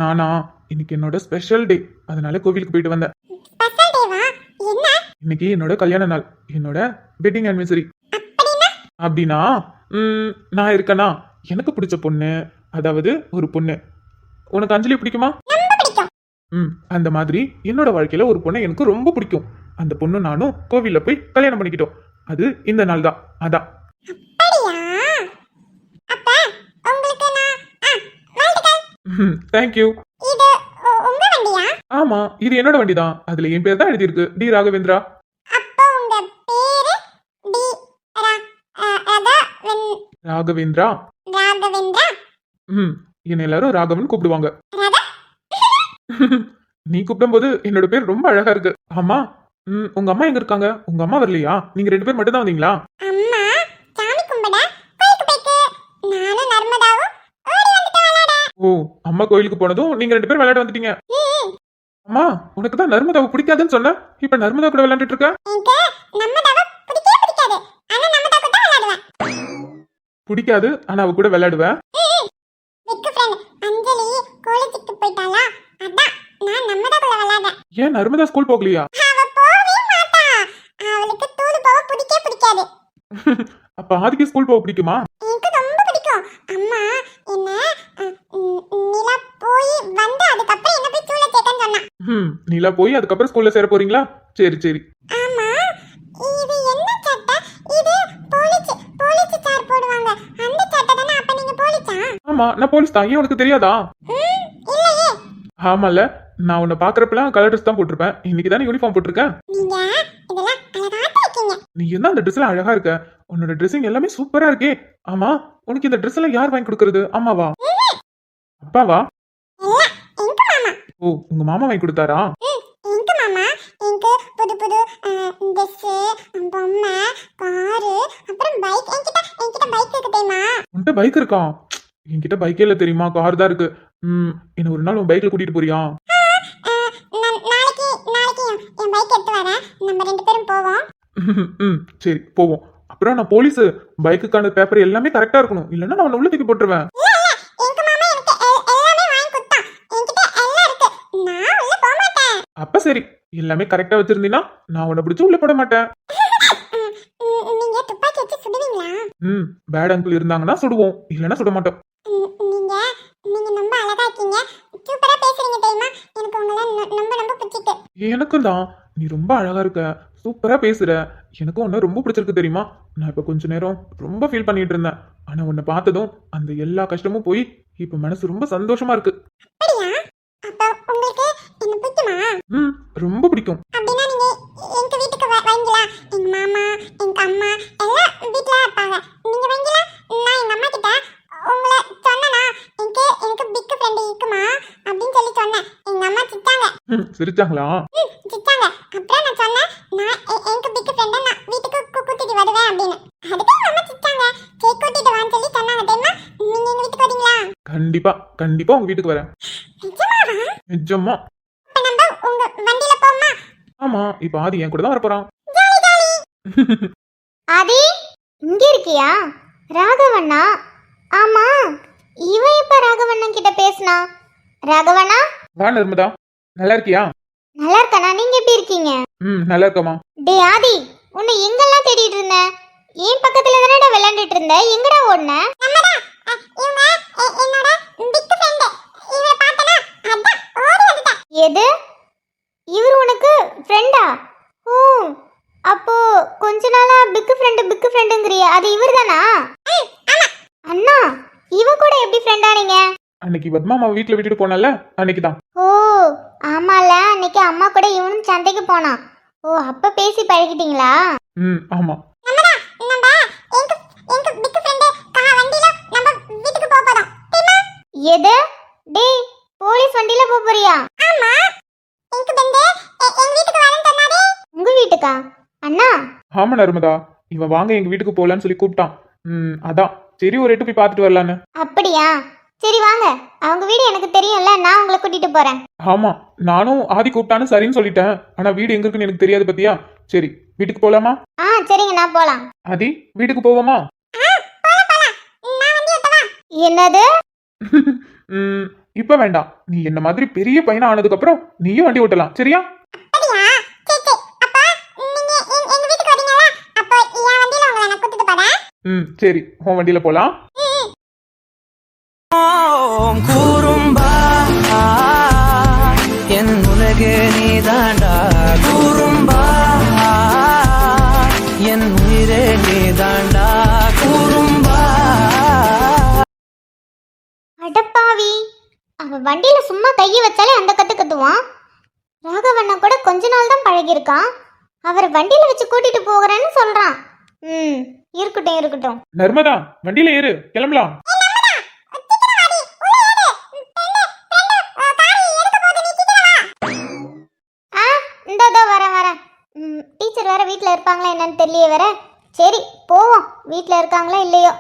[SPEAKER 1] நானா? இன்னைக்கு என்னோட ஸ்பெஷல் டே, அதனால கோவிலுக்கு போயிட்டு வந்தேன். இன்னைக்கு என்னோட கல்யாண நாள், என்னோட வெட்டிங் ஆனிவர்சரி. அப்படின்னா நான் இருக்கனா? எனக்கு பிடிச்ச பொண்ணு, அதாவது ஒரு பொண்ணு. உனக்கு அஞ்சலி பிடிக்குமா? அந்த மாதிரி என்னோட வாழ்க்கையில ஒரு பொண்ணை எனக்கு ரொம்ப பிடிக்கும். அந்த பொண்ணு நானும் கோவில்ல போய் கல்யாணம் பண்ணிக்கிட்டோம். அது இந்த நாள் தான். அதான். தேங்க்யூ. ஆமா, இது என்னோட வண்டி தான். அதுல என் பேர் தான் எழுதியிருக்கு, டி ராகவேந்திரா. ராகவேந்திரா. என்ன எல்லாரும் ராகவன் கூப்பிடுவாங்க. நீ கூப்பிடும்போது என்னோட பேர் ரொம்ப அழகா இருக்கு. ஆமா, உங்க அம்மா எங்க இருக்காங்க? உங்க அம்மா வரலையா? நீங்க ரெண்டு பேர் மட்டும் தான் வந்தீங்களா? ஓ, அம்மா கோயிலுக்கு போனதும் நீங்க ரெண்டு பேரும் விளையாட வந்துட்டீங்க. அம்மா, உனக்கு தான் நர்மதாவை பிடிக்காதுன்னு சொன்ன, இப்ப நர்மதா கூட விளையாண்டுட்டு இருக்க. பிடிக்காது, ஆனா அவ கூட விளையாடுவேன். ஏன் நர்மதா ஸ்கூல் போகலையா? அப்ப ஆதிக்கு ஸ்கூல் போக பிடிக்குமா? நீலா போய் அதுக்கப்புறம் ஸ்கூல்ல சேர போறீங்களா? சரி சரி. ஆமா, நான் போலீஸ் தான். ஏன் உனக்கு தெரியாதா? ஆமால, நான் உன்னை பாக்குறப்பெல்லாம் கலர் ட்ரெஸ் தான் போட்டிருப்பேன். இன்னைக்கு தானே யூனிஃபார்ம் போட்டிருக்கேன். நீ என்ன அந்த ட்ரெஸ்ல அழகா இருக்க. உன்னோட ட்ரெஸ்ஸிங் எல்லாமே சூப்பரா இருக்கே. ஆமா, உனக்கு இந்த ட்ரெஸ் எல்லாம் யார் வாங்கி கொடுக்கறது? அம்மாவா? அப்பாவா? ஓ, உங்க மாமா வாங்கி கொடுத்தாரா? உன்கிட்ட பைக் இருக்கா? என்கிட்ட பைக்கே இல்ல தெரியுமா, கார் தான் இருக்கு. என்ன ஒரு நாள் உன் பைக்ல கூட்டிட்டு போறியா? சரி போவோம். அப்புறம் நான் போலீஸ், பைக்குக்கான பேப்பர் எல்லாமே கரெக்டா இருக்கணும், இல்லன்னா நான் உன்னை உள்ள தூக்கி போட்டுருவேன். அப்ப சரி, எல்லாமே கரெக்டா வச்சிருந்தீன்னா நான் உன்னை பிடிச்சு உள்ள போட மாட்டேன்.
[SPEAKER 5] நீங்க துப்பாக்கி வச்சு சுடுவீங்களா?
[SPEAKER 1] ம், பேட் அங்கிள் இருந்தாங்கன்னா சுடுவோம், இல்லைன்னா சுட மாட்டோம்.
[SPEAKER 5] நீங்க நீங்க ரொம்ப அழகா இருக்கீங்க, சூப்பரா பேசுறீங்க தெரியுமா? எனக்கு உங்களை ரொம்ப ரொம்ப பிடிச்சிட்டு.
[SPEAKER 1] எனக்கும் தான், நீ ரொம்ப அழகா இருக்க, சூப்பரா பேசுற. எனக்கும் உன்னை ரொம்ப பிடிச்சிருக்கு தெரியுமா? நான் இப்ப கொஞ்ச நேரம் ரொம்ப ஃபீல் பண்ணிட்டு இருந்தேன். ஆனா உன்னை பார்த்ததும் அந்த எல்லா கஷ்டமும் போய் இப்ப மனசு ரொம்ப சந்தோஷமா இருக்கு.
[SPEAKER 5] அப்படியா? அப்ப உங்களுக்கு என்ன பிடிக்குமா?
[SPEAKER 1] ம், ரொம்ப பிடிக்கும்.
[SPEAKER 5] அப்படின்னா நீங்க எங்க வீட்டுக்கு வாங்கலாம். எங்க மாமா, எங்க அம்மா எல்லாம் வீட்ல இருப்பாங்க. நீங்க வாங்கலாம். நான் எங்க அம்மா கிட்ட உங்களை சொன்னனா, எனக்கு பிக் ஃப்ரெண்ட் இருக்குமா அப்படின்னு சொல்லி சொன்னேன். எங்க அம்மா சிரிச்சாங்க.
[SPEAKER 1] சிரிச்சாங்களா?
[SPEAKER 5] சிரிச்சாங்க. அப்புறம் நான் சொன்னேன், நான் எனக்கு பிக் ஃப்ரெண்ட நான் வீட்டுக்கு கூட்டிட்டு வருவேன் அப்படின்னு. அதுக்கு எங்க அம்மா சிரிச்சாங்க. சரி கூட்டிட்டு வான்னு சொல்லி சொன்னாங்க தெரியுமா? நீங்க எங்க வீட்டுக்கு வரீங்களா?
[SPEAKER 1] கண்டிப்பா கண்டிப்பா உங்க வீட்டுக்கு வரேன்.
[SPEAKER 5] நிஜமாவா?
[SPEAKER 1] நிஜமா.
[SPEAKER 5] அப்ப நம்ம உங்க வண்டியில போமா?
[SPEAKER 1] ஆமா, இப்ப ஆதி என் கூட தான் வரப்போறான்.
[SPEAKER 5] Jolly jolly.
[SPEAKER 2] ஆதி, இங்க இருக்கியா? ராகவண்ணா? ஆமா, இவன் எப்ப ராகவண்ணன் கிட்ட பேசினா? ராகவண்ணா,
[SPEAKER 1] வா நிர்மதா, நல்லா இருக்கியா?
[SPEAKER 2] நல்லா இருக்கானா? நீங்க எப்படி இருக்கீங்க?
[SPEAKER 1] ம், நல்லா இருக்கமா.
[SPEAKER 2] டே ஆதி, உன்னை எங்கெல்லாம் தேடிட்டு இருந்த? ஏன் பக்கத்துல தானடா விளையாண்டுட்டு இருந்த? எங்கடா ஓடுன?
[SPEAKER 5] நம்மடா இவங்க என்னோட பிக் ஃப்ரெண்ட். இவரை பார்த்தனா அதான் ஓடி வந்துட்டேன்.
[SPEAKER 2] எது? இவர் உனக்கு ஃப்ரெண்டா? ஓ, அப்போ கொஞ்ச நாளா பிக் ஃப்ரெண்டுங்கிறிய, அது இவர் தானா? அண்ணா, இவன் கூட எப்படி ஃப்ரெண்டா நீங்க?
[SPEAKER 1] அன்னைக்கு பத்மா அம்மா வீட்டுல விட்டுட்டு போனல, அன்னைக்கு தான்.
[SPEAKER 2] ஓ ஆமால, அன்னைக்கு அம்மா கூட இவனும் சந்தைக்கு போனான். ஓ, அப்ப பேசி பழகிட்டீங்களா?
[SPEAKER 1] ம், ஆமா.
[SPEAKER 5] நம்மடா நம்ம எங்க பிக் ஃப்ரெண்ட் வண்டியில நம்ம வீட்டுக்கு போக போறோம் தெரியுமா?
[SPEAKER 2] எது? டேய், போலீஸ் வண்டியில போறியா?
[SPEAKER 5] ஆமா, எங்க ஃப்ரெண்ட் எங்க வீட்டுக்கு வரேன்னு சொன்னாரு.
[SPEAKER 2] உங்க வீட்டுக்கா? அண்ணா,
[SPEAKER 1] ஆமா நர்மதா, இவன் வாங்க எங்க வீட்டுக்கு போலான்னு சொல்லி கூப்பிட்டான். அதான் சரி ஒரு எட்டு போய் பார்த்துட்டு வரலான்னு.
[SPEAKER 2] அப்படியா? சரி வாங்க, அவங்க வீடு எனக்கு தெரியும்ல, நான் உங்களை கூட்டிட்டு போறேன்.
[SPEAKER 1] ஆமா, நானும் ஆதி கூப்பிட்டான்னு சரின்னு சொல்லிட்டேன். ஆனா வீடு எங்க இருக்குன்னு எனக்கு தெரியாது பத்தியா. சரி, வீட்டுக்கு போலாமா?
[SPEAKER 2] ஆ சரிங்க, நான் போலாம்.
[SPEAKER 1] ஆதி, வீட்டுக்கு போவோமா?
[SPEAKER 5] போலாம் போலாம். நான் வண்டி ஓட்டவா?
[SPEAKER 2] என்னது?
[SPEAKER 1] இப்ப வேண்டாம். நீ என்ன மாதிரி பெரிய பையனா ஆனதுக்கு அப்புறம் நீயும் வண்டி ஓட்டலாம், சரியா?
[SPEAKER 5] அப்படியா? சரி சரி. அப்ப நீங்க எங்க வீட்டுக்கு வரீங்களா? அப்ப என் வண்டியில உங்களை நான் கூட்டிட்டு போறேன்.
[SPEAKER 1] சரி, உன் வண்டியில போலாம்.
[SPEAKER 6] கூறும்பா என் உலகே நீதாண்டா, கூறும்பா என் உயிரே நீதாண்டா, கூறும்பா.
[SPEAKER 2] அடப்பாவி, அவன் வண்டியில சும்மா கையை வச்சாலே அந்த கத்து கத்துவான். ராகவண்ணா கூட கொஞ்ச நாள் தான் பழகிருக்கான், அவர் வண்டியில வச்சு கூட்டிட்டு போகிறேன்னு சொல்றான். இருக்கட்டும் இருக்கட்டும்.
[SPEAKER 1] நர்மதா, வண்டியில ஏறு, கிளம்பலாம்.
[SPEAKER 2] ஆ, இந்தோ வரேன். டீச்சர் வேற வீட்டில் இருப்பாங்களா என்னன்னு தெரியலையே வேற. சரி போவோம், வீட்டில் இருக்காங்களா இல்லையோ.